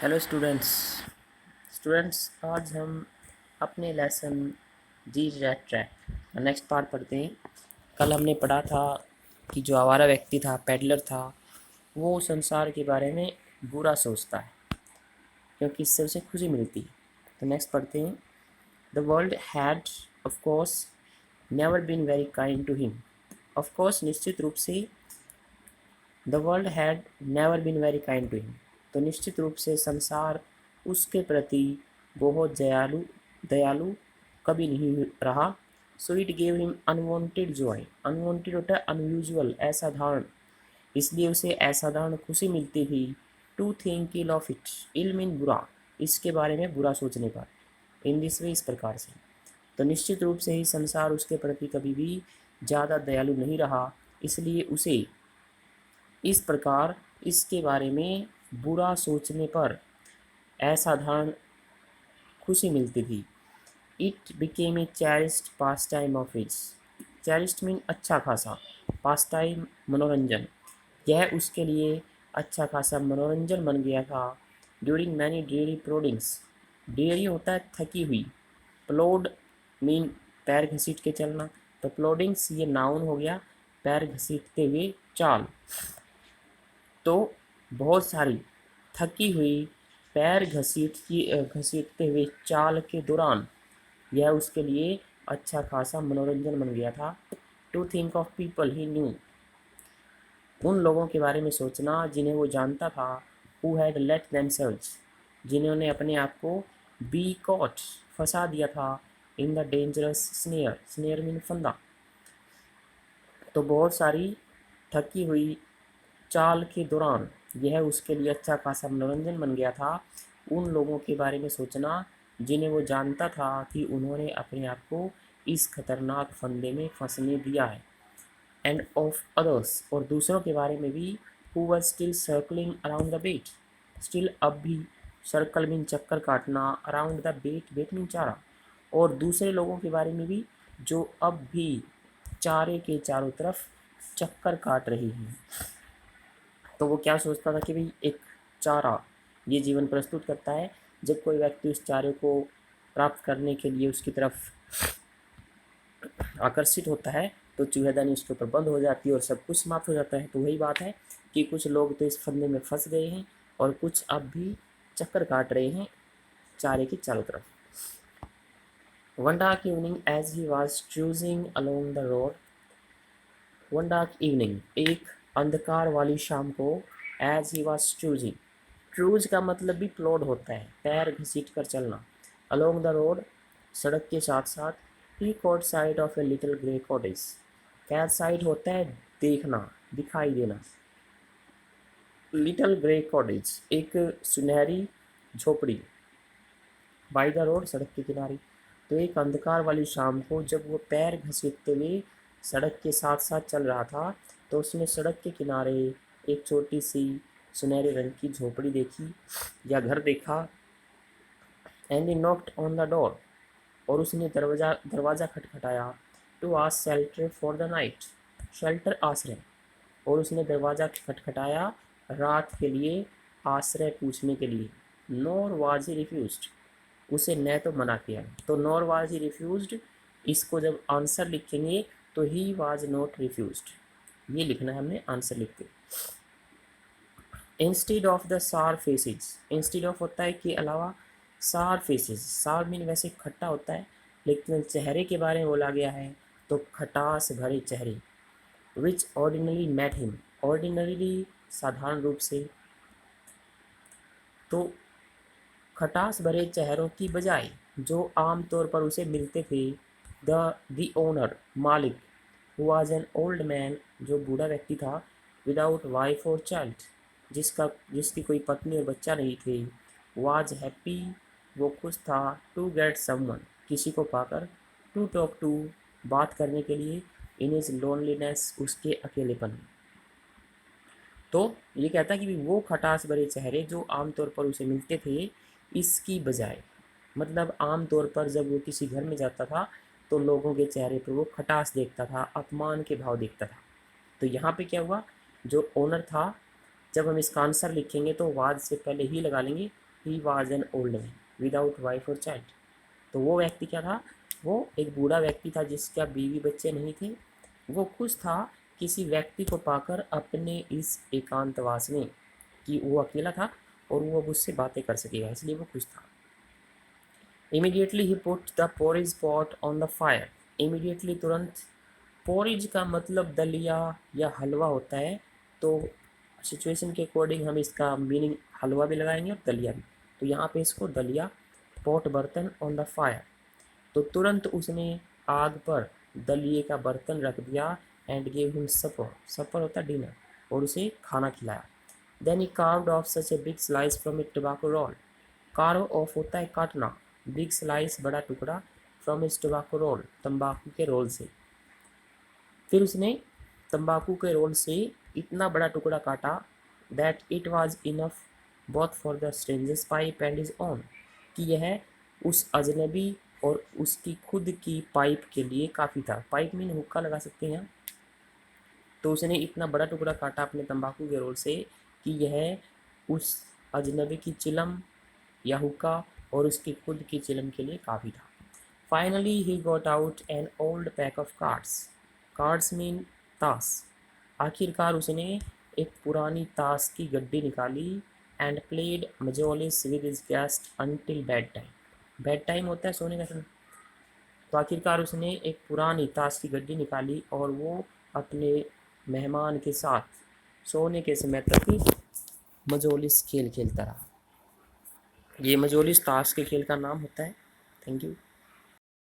Hello students आज हम अपने लेसन दी रेट ट्रैक का नेक्स्ट पार्ट पढ़ते हैं। कल हमने पढ़ा था कि जो आवारा व्यक्ति था, पेडलर था, वो संसार के बारे में बुरा सोचता है क्योंकि इससे उसे खुशी मिलती है। तो नेक्स्ट पढ़ते हैं। The world had of course never been very kind to him. Of course निश्चित रूप से the world had never been very kind to him. तो निश्चित रूप से संसार उसके प्रति बहुत दयालु दयालु कभी नहीं रहा। So it gave him unwanted Joy. Unwanted होता है अनयूजुअल, असाधारण, इसलिए उसे असाधारण खुशी मिलती थी। To think ill of it, ill mean बुरा, इसके बारे में बुरा सोचने पर। इन दिस वे, इस प्रकार से। तो निश्चित रूप से ही संसार उसके प्रति कभी भी ज़्यादा दयालु नहीं रहा, इसलिए उसे इस प्रकार इसके बारे में बुरा सोचने पर असाधारण खुशी मिलती थी। It became a cherished pass time of his. Cherished mean अच्छा खासा, पास टाइम मनोरंजन, यह उसके लिए अच्छा खासा मनोरंजन बन गया था। ड्यूरिंग मैनी डेयरी प्रोडिंग्स, डेयरी होता है थकी हुई, प्लोड मीन पैर घसीट के चलना, तो प्लोडिंग्स ये नाउन हो गया, पैर घसीटते हुए चाल। तो बहुत सारी थकी हुई पैर घसीटते हुए चाल के दौरान यह उसके लिए अच्छा खासा मनोरंजन बन गया था। To think of people he knew, उन लोगों के बारे में सोचना जिन्हें वो जानता था। हु हैड लेट देमसेल्व्स, जिन्होंने अपने आप को बी कॉट, फंसा दिया था। In the dangerous snare, snare mean फंदा। तो बहुत सारी थकी हुई चाल के दौरान यह उसके लिए अच्छा खासा मनोरंजन बन गया था। उन लोगों के बारे में सोचना जिन्हें वो जानता था कि उन्होंने अपने आप को इस खतरनाक फंदे में फंसने दिया है। एंड ऑफ अदर्स, और दूसरों के बारे में भी। Who were still circling around the bait, still अब भी, सर्कल मीन चक्कर काटना, around the bait, bait mean चारा, और दूसरे लोगों के बारे में भी जो अब भी चारे के चारों तरफ चक्कर काट रही हैं। तो वो क्या सोचता था कि भाई एक चारा ये जीवन प्रस्तुत करता है। जब कोई व्यक्ति उस चारे को प्राप्त करने के लिए उसकी तरफ आकर्षित होता है तो चूहेदानी उसके ऊपर बंद हो जाती है और सब कुछ समाप्त हो जाता है। तो वही बात है कि कुछ लोग तो इस फंदे में फंस गए हैं और कुछ अब भी चक्कर काट रहे हैं चारे की चारों तरफ। One dark evening as he was cruising along the road, one dark evening, एक अंधकार वाली शाम को, as he was cruising, cruise का मतलब भी प्लॉड होता है, पैर घसीट कर चलना। अलोंग द रोड, सड़क के साथ साथ। He caught sight of a little grey cottage, caught sight होता है देखना, दिखाई देना। लिटिल ग्रे कॉटेज, एक सुनहरी झोपड़ी। बाई द रोड, सड़क के किनारे। तो एक अंधकार वाली शाम को जब वो पैर घसीटते हुए सड़क के साथ साथ चल रहा था तो उसने सड़क के किनारे एक छोटी सी सुनहरे रंग की झोपड़ी देखी या घर देखा। And he knocked on the door, और उसने दरवाज़ा खटखटाया। To ask shelter for the night, shelter आश्रय, और उसने दरवाज़ा खटखटाया रात के लिए आश्रय पूछने के लिए। नॉर वाज ही रिफ्यूज्ड, उसे न तो मना किया। तो नॉर वाज ही रिफ्यूज्ड, इसको जब आंसर लिखेंगे तो ही वाज नॉट रिफ्यूज्ड, ये लिखना है हमने आंसर लिख के। इंस्टेड ऑफ द सार फेसेज, इंस्टेड ऑफ होता है के अलावा, सार फेसेज, सार मीन वैसे खट्टा होता है लेकिन चेहरे के बारे में बोला गया है तो खटास भरे चेहरे। विच ऑर्डिनरी मेट हिम, ऑर्डिनरीली साधारण रूप से, तो खटास भरे चेहरों की बजाय जो आमतौर पर उसे मिलते थे। द ओनर, मालिक, who was an old man, जो बूढ़ा व्यक्ति था, विदाउट वाइफ और चाइल्ड, जिसकी कोई पत्नी और बच्चा नहीं थे। वाज हैप्पी, वो खुश था। टू गेट समवन, किसी को पाकर। टू टॉक टू, बात करने के लिए। इन इज लोनलीनेस, उसके अकेलेपन में। तो ये कहता है कि वो खटास भरे चेहरे जो आमतौर पर उसे मिलते थे, इसकी बजाय, मतलब आमतौर पर जब वो किसी घर में जाता था तो लोगों के चेहरे पर वो खटास देखता था, अपमान के भाव देखता था। तो यहाँ पे क्या हुआ, जो ओनर था, जब हम इसका आंसर लिखेंगे तो वाद से पहले ही लगा लेंगे he was an old man without wife और चाइल्ड। तो वो व्यक्ति क्या था, वो एक बूढ़ा व्यक्ति था जिसका बीवी बच्चे नहीं थे। वो खुश था किसी व्यक्ति को पाकर अपने इस एकांतवास में, कि वो अकेला था और वो अब उससे बातें कर सकेगा, इसलिए वो खुश था। Immediately he put the porridge pot on the fire. Immediately तुरंत, पोरिज का मतलब दलिया या हलवा होता है, तो सिचुएशन के अकॉर्डिंग हम इसका मीनिंग हलवा भी लगाएंगे और दलिया भी। तो यहाँ पे इसको दलिया, पॉट बर्तन, ऑन द फायर, तो तुरंत उसने आग पर दलिए का बर्तन रख दिया। And gave him supper, supper होता है डिनर, और उसे खाना खिलाया। Then he carved off such a big slice from a tobacco roll. Carve off होता है काटना, बिग स्लाइस बड़ा टुकड़ा, फ्रॉम इस टोबैको रोल तंबाकू के रोल से। फिर उसने तंबाकू के रोल से इतना बड़ा टुकड़ा काटा, that it was enough both for the strangers pipe and his own, कि यह उस अजनबी और उसकी खुद की पाइप के लिए काफ़ी था। पाइप मीन हुक्का लगा सकते हैं। तो उसने इतना बड़ा टुकड़ा काटा अपने तंबाकू के रोल से कि यह उस अजनबी की चिलम या हुक्का और उसकी खुद की चिलम के लिए काफ़ी था। Finally he got out an old pack of cards. Cards mean ताश। आखिरकार उसने एक पुरानी ताश की गड्डी निकाली। एंड प्लेड मजोलिस with his guest until bedtime. Bedtime होता है सोने का समय। तो आखिरकार उसने एक पुरानी ताश की गड्डी निकाली और वो अपने मेहमान के साथ सोने के समय तक मजोलिस खेल खेलता रहा। ये मजोलिस ताश के खेल का नाम होता है। Thank you.